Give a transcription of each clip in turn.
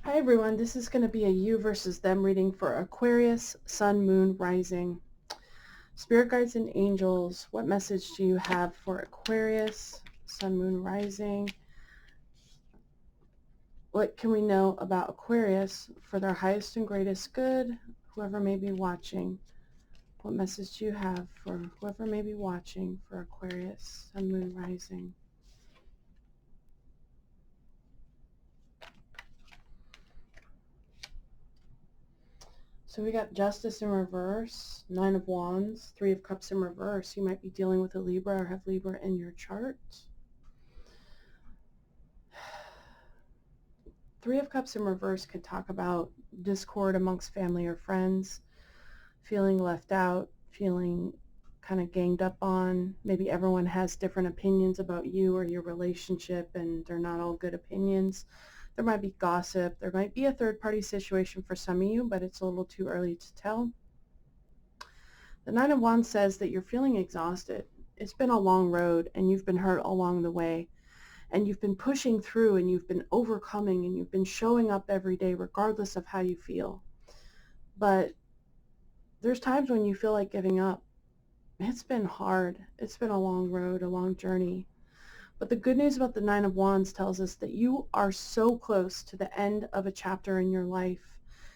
Hi everyone, this is going to be a you versus them reading for Aquarius, Sun, Moon, Rising. Spirit guides and angels, what message do you have for Aquarius, Sun, Moon, Rising? What can we know about Aquarius for their highest and greatest good, whoever may be watching? What message do you have for whoever may be watching for Aquarius, Sun, Moon, Rising? So we got Justice in reverse, Nine of Wands, Three of Cups in reverse. You might be dealing with a Libra or have Libra in your chart. Three of Cups in reverse could talk about discord amongst family or friends, feeling left out, feeling kind of ganged up on. Maybe everyone has different opinions about you or your relationship and they're not all good opinions. There might be gossip. There might be a third-party situation for some of you, but it's a little too early to tell. The Nine of Wands says that you're feeling exhausted. It's been a long road and you've been hurt along the way. And you've been pushing through and you've been overcoming and you've been showing up every day regardless of how you feel. But there's times when you feel like giving up. It's been hard. It's been a long road, a long journey. But the good news about the Nine of Wands tells us that you are so close to the end of a chapter in your life.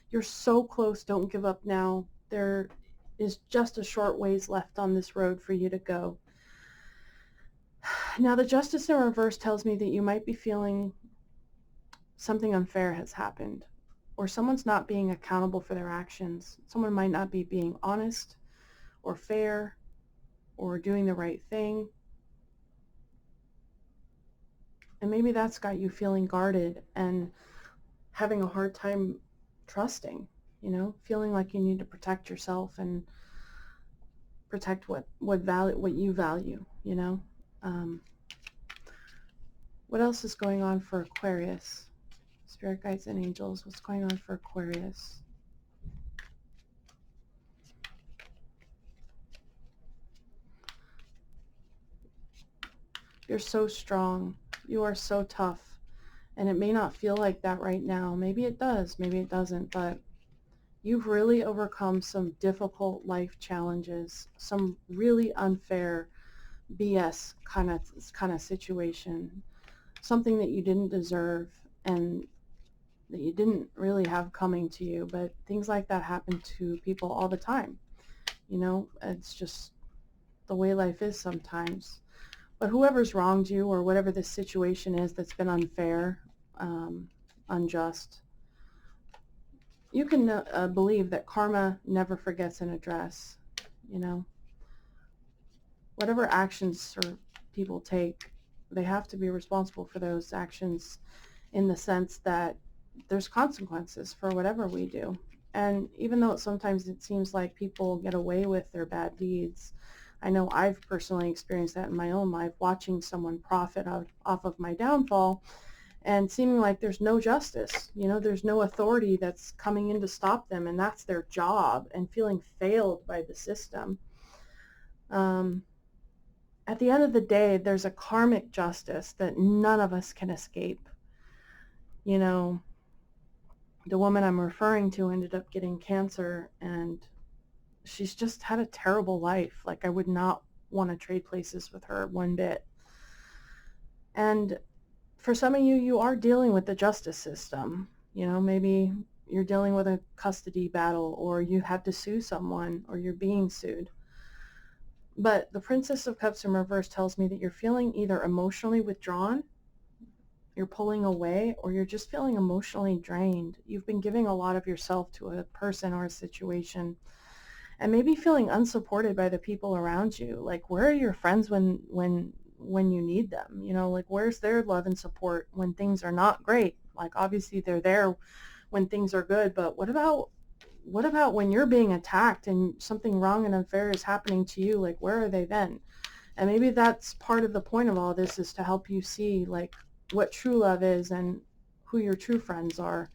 You're so close. Don't give up now. There is just a short ways left on this road for you to go. Now, the Justice in reverse tells me that you might be feeling something unfair has happened, or someone's not being accountable for their actions. Someone might not be being honest or fair or doing the right thing. And maybe that's got you feeling guarded and having a hard time trusting, feeling like you need to protect yourself and protect what you value, What else is going on for Aquarius? Spirit guides and angels, what's going on for Aquarius? You're so strong. You are so tough. And it may not feel like that right now. Maybe it does, maybe it doesn't, but you've really overcome some difficult life challenges, some really unfair BS kind of situation, something that you didn't deserve and that you didn't really have coming to you, but things like that happen to people all the time. It's just the way life is sometimes. But whoever's wronged you or whatever this situation is that's been unfair, unjust, you can believe that karma never forgets an address. Whatever actions or people take, they have to be responsible for those actions in the sense that there's consequences for whatever we do. And even though sometimes it seems like people get away with their bad deeds, I know I've personally experienced that in my own life, watching someone profit off of my downfall and seeming like there's no justice, there's no authority that's coming in to stop them, and that's their job, and feeling failed by the system. At the end of the day, there's a karmic justice that none of us can escape. The woman I'm referring to ended up getting cancer, and she's just had a terrible life. Like, I would not want to trade places with her one bit. And for some of you, you are dealing with the justice system. Maybe you're dealing with a custody battle, or you had to sue someone, or you're being sued. But the Princess of Cups in reverse tells me that you're feeling either emotionally withdrawn, you're pulling away, or you're just feeling emotionally drained. You've been giving a lot of yourself to a person or a situation, and maybe feeling unsupported by the people around you. Like, where are your friends when you need them? Like, where's their love and support when things are not great? Like, obviously they're there when things are good, but what about when you're being attacked and something wrong and unfair is happening to you? Like, where are they then? And maybe that's part of the point of all this, is to help you see like what true love is and who your true friends are.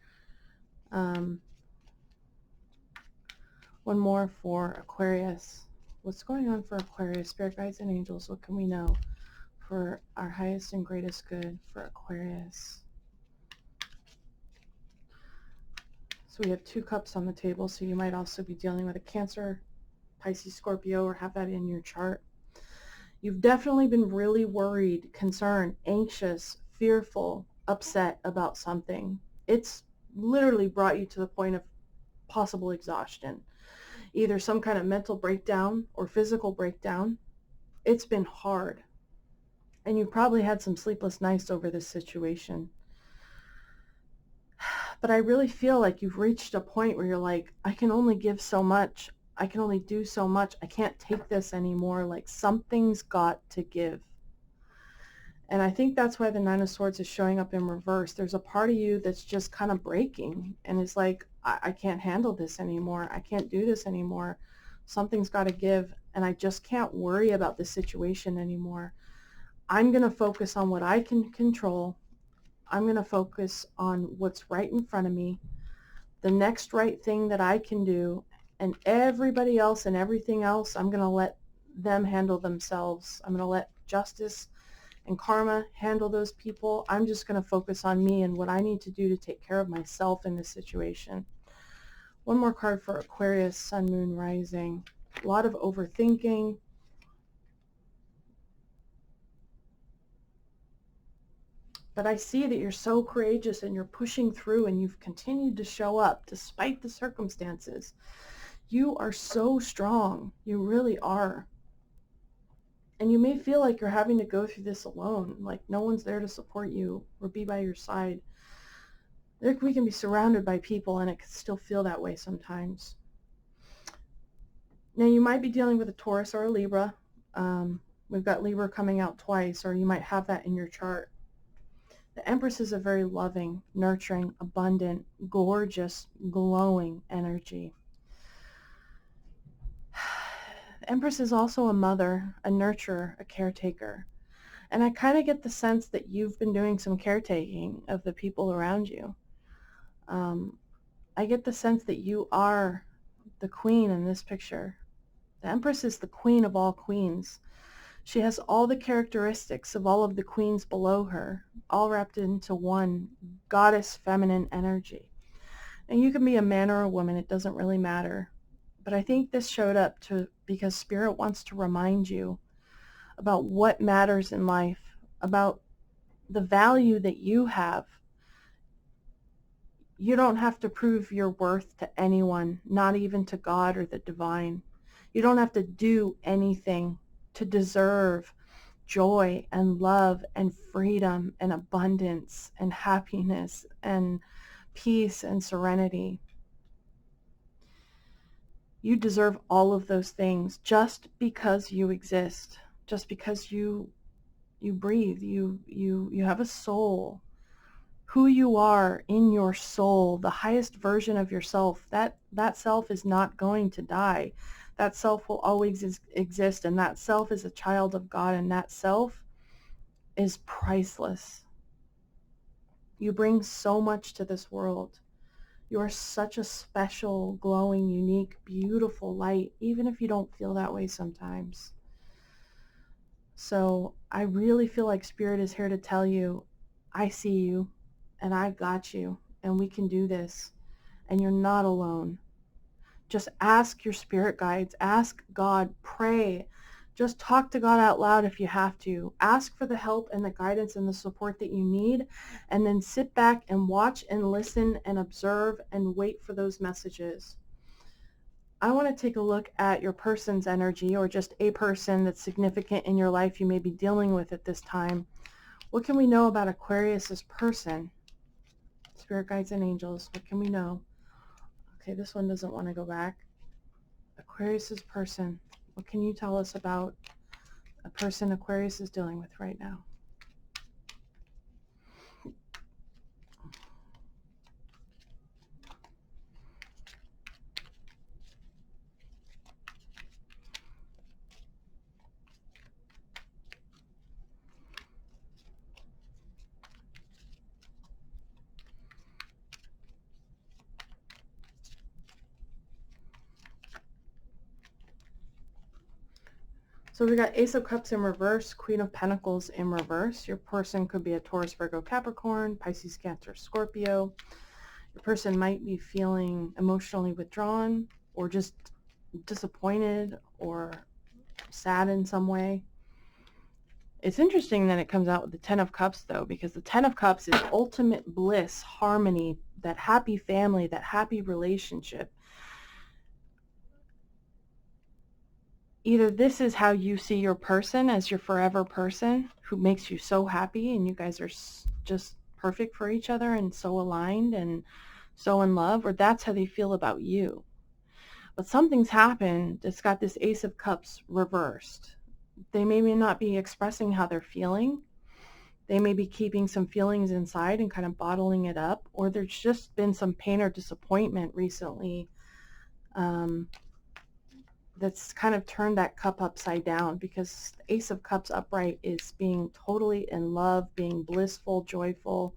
One more for Aquarius. What's going on for Aquarius? Spirit guides and angels, what can we know for our highest and greatest good for Aquarius? So we have 2 cups on the table, so you might also be dealing with a Cancer, Pisces, Scorpio, or have that in your chart. You've definitely been really worried, concerned, anxious, fearful, upset about something. It's literally brought you to the point of possible exhaustion, either some kind of mental breakdown or physical breakdown. It's been hard. And you probably had some sleepless nights over this situation. But I really feel like you've reached a point where you're like, I can only give so much. I can only do so much. I can't take this anymore. Like, something's got to give. And I think that's why the Nine of Swords is showing up in reverse. There's a part of you that's just kind of breaking and is like, I can't handle this anymore. I can't do this anymore. Something's got to give, and I just can't worry about this situation anymore. I'm going to focus on what I can control. I'm going to focus on what's right in front of me, the next right thing that I can do, and everybody else and everything else, I'm going to let them handle themselves. I'm going to let justice and karma handle those people. I'm just going to focus on me and what I need to do to take care of myself in this situation. One more card for Aquarius, Sun, Moon, Rising. A lot of overthinking. But I see that you're so courageous and you're pushing through and you've continued to show up despite the circumstances. You are so strong. You really are. And you may feel like you're having to go through this alone, like no one's there to support you or be by your side. We can be surrounded by people and it can still feel that way sometimes. Now you might be dealing with a Taurus or a Libra. We've got Libra coming out twice, or you might have that in your chart. The Empress is a very loving, nurturing, abundant, gorgeous, glowing energy. The Empress is also a mother, a nurturer, a caretaker. And I kind of get the sense that you've been doing some caretaking of the people around you. I get the sense that you are the queen in this picture. The Empress is the queen of all queens. She has all the characteristics of all of the queens below her, all wrapped into one goddess feminine energy. And you can be a man or a woman, it doesn't really matter. But I think this showed up because Spirit wants to remind you about what matters in life, about the value that you have. You don't have to prove your worth to anyone, not even to God or the divine. You don't have to do anything to deserve joy and love and freedom and abundance and happiness and peace and serenity. You deserve all of those things just because you exist, just because you breathe, you have a soul. Who you are in your soul, the highest version of yourself, that self is not going to die. That self will always exist, and that self is a child of God, and that self is priceless. You bring so much to this world. You are such a special, glowing, unique, beautiful light, even if you don't feel that way sometimes. So I really feel like Spirit is here to tell you, I see you, and I got you, and we can do this, and you're not alone. Just ask your spirit guides, ask God, pray. Just talk to God out loud if you have to. Ask for the help and the guidance and the support that you need, and then sit back and watch and listen and observe and wait for those messages. I want to take a look at your person's energy, or just a person that's significant in your life you may be dealing with at this time. What can we know about Aquarius's person? Spirit guides and angels, what can we know? Okay, this one doesn't want to go back. Aquarius's person, what can you tell us about a person Aquarius is dealing with right now? So we got Ace of Cups in reverse, Queen of Pentacles in reverse. Your person could be a Taurus, Virgo, Capricorn, Pisces, Cancer, Scorpio. the person might be feeling emotionally withdrawn or just disappointed or sad in some way. It's interesting that it comes out with the Ten of Cups, though, because the Ten of Cups is ultimate bliss, harmony, that happy family, that happy relationship. Either this is how you see your person as your forever person who makes you so happy and you guys are just perfect for each other and so aligned and so in love, or that's how they feel about you. But something's happened that's got this Ace of Cups reversed. They may not be expressing how they're feeling. They may be keeping some feelings inside and kind of bottling it up, or there's just been some pain or disappointment recently that's kind of turned that cup upside down, because the Ace of Cups upright is being totally in love, being blissful, joyful,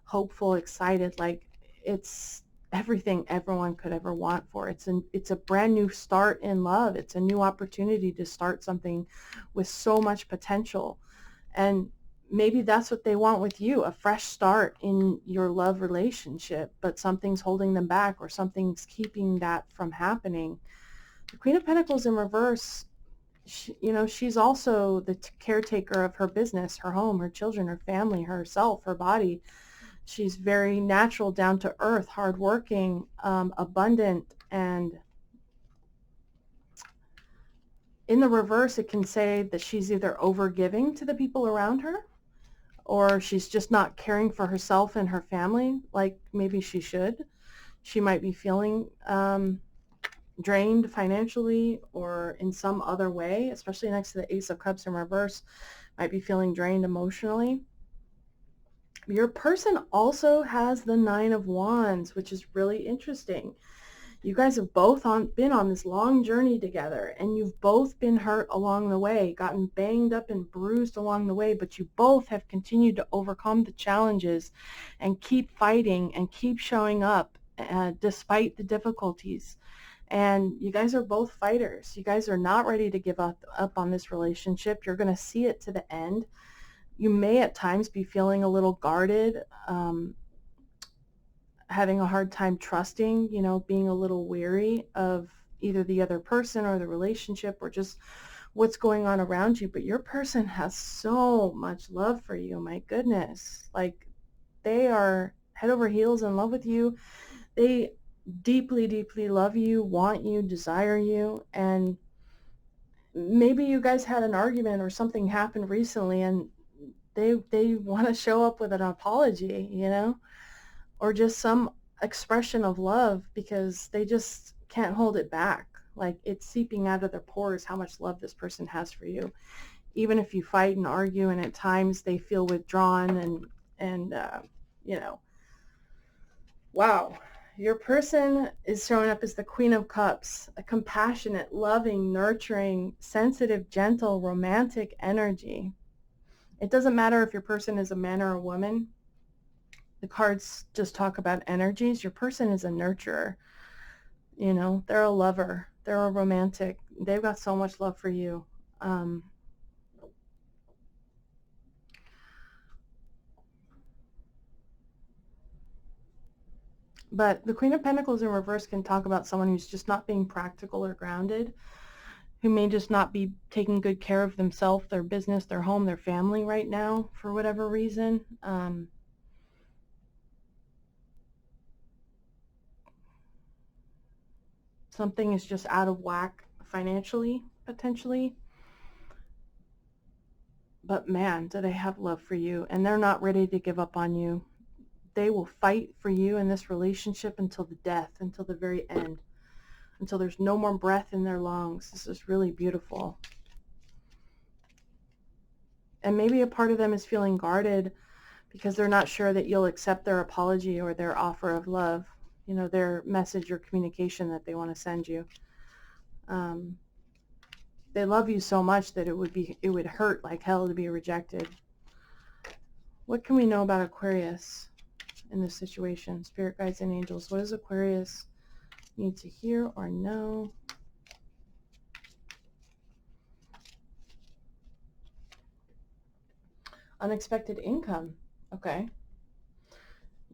hopeful, excited. Like it's everything everyone could ever want for. It's a brand new start in love. It's a new opportunity to start something with so much potential. And maybe that's what they want with you, a fresh start in your love relationship, but something's holding them back or something's keeping that from happening. The Queen of Pentacles in reverse, she's also the caretaker of her business, her home, her children, her family, herself, her body. She's very natural, down to earth, hardworking, abundant, and in the reverse, it can say that she's either overgiving to the people around her, or she's just not caring for herself and her family like maybe she should. She might be feeling drained financially or in some other way, especially next to the Ace of Cups in reverse, might be feeling drained emotionally. Your person also has the Nine of Wands, which is really interesting. You guys have both been on this long journey together, and you've both been hurt along the way, gotten banged up and bruised along the way, but you both have continued to overcome the challenges and keep fighting and keep showing up despite the difficulties. And you guys are both fighters. You guys are not ready to give up on this relationship. You're going to see it to the end. You may at times be feeling a little guarded, having a hard time trusting, being a little weary of either the other person or the relationship or just what's going on around you. But your person has so much love for you. My goodness. Like, they are head over heels in love with you. They deeply, deeply love you, want you, desire you, and maybe you guys had an argument or something happened recently and they want to show up with an apology, or just some expression of love because they just can't hold it back. Like, it's seeping out of their pores how much love this person has for you. Even if you fight and argue and at times they feel withdrawn and wow. Your person is showing up as the Queen of Cups, a compassionate, loving, nurturing, sensitive, gentle, romantic energy. It doesn't matter if your person is a man or a woman. The cards just talk about energies. Your person is a nurturer. They're a lover. They're a romantic. They've got so much love for you. But the Queen of Pentacles in reverse can talk about someone who's just not being practical or grounded, who may just not be taking good care of themselves, their business, their home, their family right now for whatever reason. Something is just out of whack financially, potentially. But man, do they have love for you, and they're not ready to give up on you. They will fight for you in this relationship until the death, until the very end, until there's no more breath in their lungs. This is really beautiful. And maybe a part of them is feeling guarded because they're not sure that you'll accept their apology or their offer of love, their message or communication that they want to send you. They love you so much that it would hurt like hell to be rejected. What can we know about Aquarius in this situation? Spirit guides and angels. What does Aquarius need to hear or know? Unexpected income. Okay.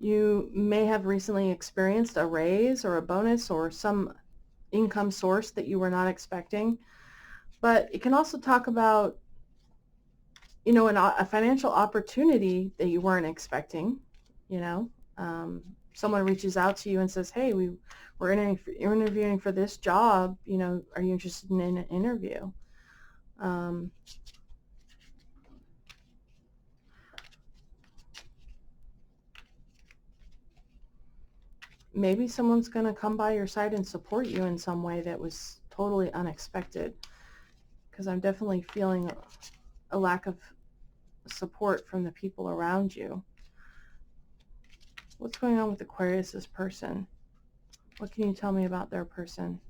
You may have recently experienced a raise or a bonus or some income source that you were not expecting. But it can also talk about, a financial opportunity that you weren't expecting. You know, someone reaches out to you and says, "Hey, we're interviewing for this job. Are you interested in an interview?" Um, Maybe someone's going to come by your side and support you in some way that was totally unexpected, because I'm definitely feeling a lack of support from the people around you. What's going on with Aquarius's person? What can you tell me about their person?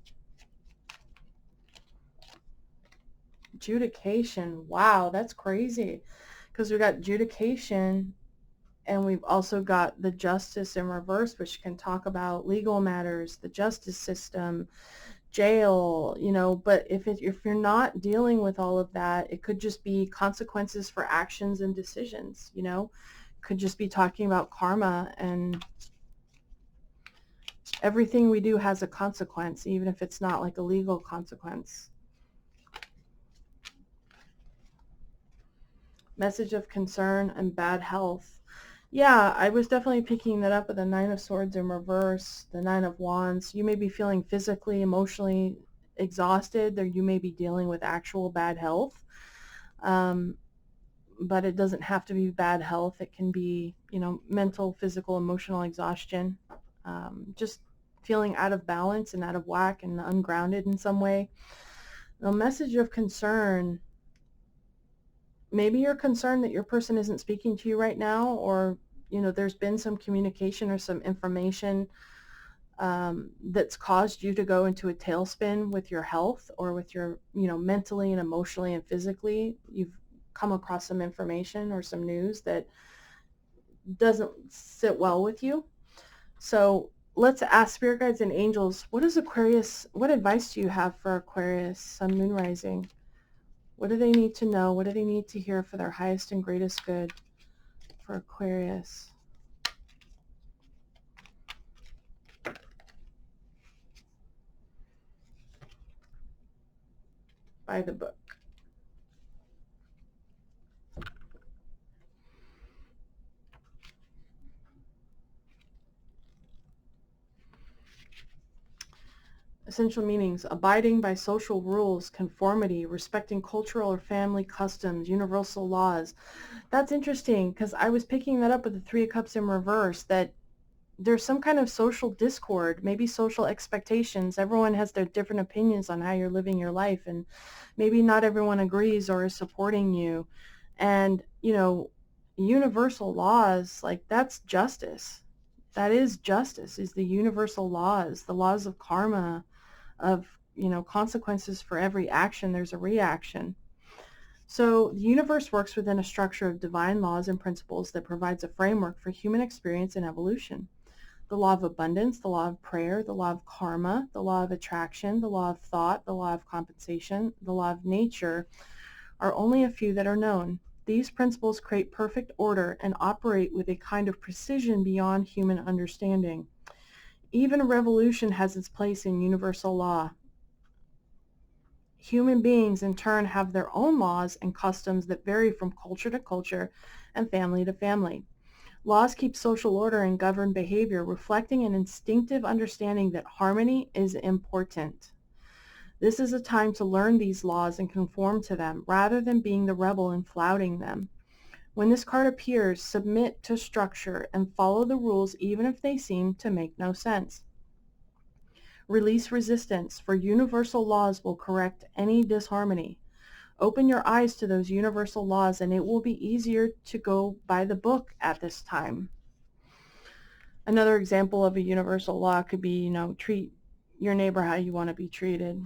Judication. Wow, that's crazy. Because we've got judication and we've also got the justice in reverse, which can talk about legal matters, the justice system, jail, but if you're not dealing with all of that, it could just be consequences for actions and decisions, could just be talking about karma, and everything we do has a consequence, even if it's not like a legal consequence. Message of concern and bad health. Yeah, I was definitely picking that up with the Nine of Swords in reverse, the Nine of Wands. You may be feeling physically, emotionally exhausted, or you may be dealing with actual bad health. But it doesn't have to be bad health. It can be, mental, physical, emotional exhaustion. Just feeling out of balance and out of whack and ungrounded in some way. The message of concern. Maybe you're concerned that your person isn't speaking to you right now, or there's been some communication or some information that's caused you to go into a tailspin with your health, or with your, mentally and emotionally and physically. You've come across some information or some news that doesn't sit well with you. So let's ask spirit guides and angels, what advice do you have for Aquarius, Sun, Moon, Rising? What do they need to know? What do they need to hear for their highest and greatest good for Aquarius? By the book. Essential meanings: abiding by social rules, conformity, respecting cultural or family customs, universal laws. That's interesting, because I was picking that up with the Three of Cups in reverse, that there's some kind of social discord, maybe social expectations. Everyone has their different opinions on how you're living your life, and maybe not everyone agrees or is supporting you. And, universal laws, like, that's justice. That is justice, is the universal laws, the laws of karma, of, consequences for every action. There's a reaction. So the universe works within a structure of divine laws and principles that provides a framework for human experience and evolution. The law of abundance, the law of prayer, the law of karma, the law of attraction, the law of thought, the law of compensation, the law of nature are only a few that are known. These principles create perfect order and operate with a kind of precision beyond human understanding. Even a revolution has its place in universal law. Human beings, in turn, have their own laws and customs that vary from culture to culture and family to family. Laws keep social order and govern behavior, reflecting an instinctive understanding that harmony is important. This is a time to learn these laws and conform to them, rather than being the rebel and flouting them. When this card appears, submit to structure and follow the rules, even if they seem to make no sense. Release resistance, for universal laws will correct any disharmony. Open your eyes to those universal laws, and it will be easier to go by the book at this time. Another example of a universal law could be, treat your neighbor how you want to be treated.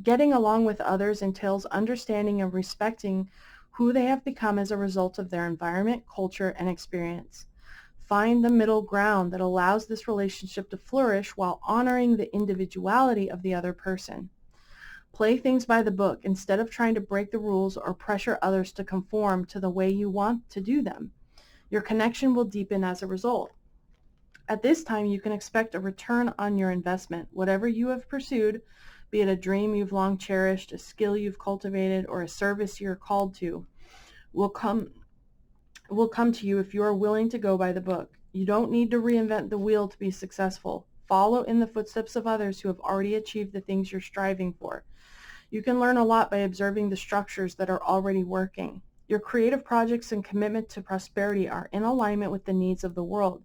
Getting along with others entails understanding and respecting who they have become as a result of their environment, culture, and experience. Find the middle ground that allows this relationship to flourish while honoring the individuality of the other person. Play things by the book instead of trying to break the rules or pressure others to conform to the way you want to do them. Your connection will deepen as a result. At this time, you can expect a return on your investment. Whatever you have pursued, be it a dream you've long cherished, a skill you've cultivated, or a service you're called to, will come to you if you are willing to go by the book. You don't need to reinvent the wheel to be successful. Follow in the footsteps of others who have already achieved the things you're striving for. You can learn a lot by observing the structures that are already working. Your creative projects and commitment to prosperity are in alignment with the needs of the world,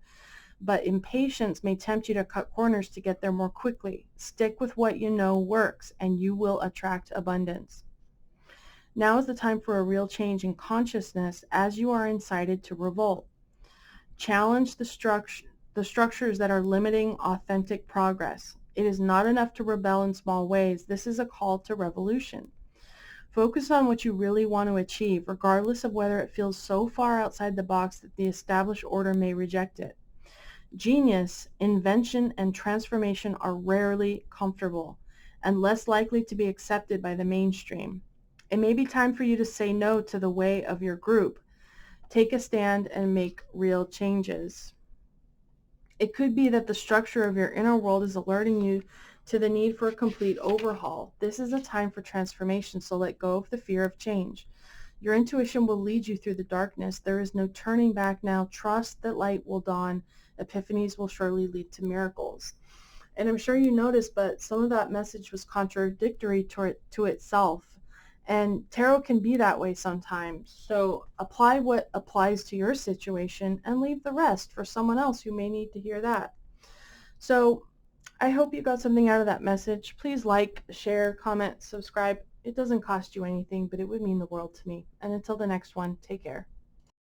but impatience may tempt you to cut corners to get there more quickly. Stick with what you know works, and you will attract abundance. Now is the time for a real change in consciousness as you are incited to revolt. Challenge the structures that are limiting authentic progress. It is not enough to rebel in small ways. This is a call to revolution. Focus on what you really want to achieve, regardless of whether it feels so far outside the box that the established order may reject it. Genius, invention, and transformation are rarely comfortable and less likely to be accepted by the mainstream. It may be time for you to say no to the way of your group. Take a stand and make real changes. It could be that the structure of your inner world is alerting you to the need for a complete overhaul. This is a time for transformation, so let go of the fear of change. Your intuition will lead you through the darkness. There is no turning back now. Trust that light will dawn. Epiphanies will surely lead to miracles. And I'm sure you noticed, but some of that message was contradictory to itself. And tarot can be that way sometimes. So apply what applies to your situation and leave the rest for someone else who may need to hear that. So I hope you got something out of that message. Please like, share, comment, subscribe. It doesn't cost you anything, but it would mean the world to me. And until the next one, take care.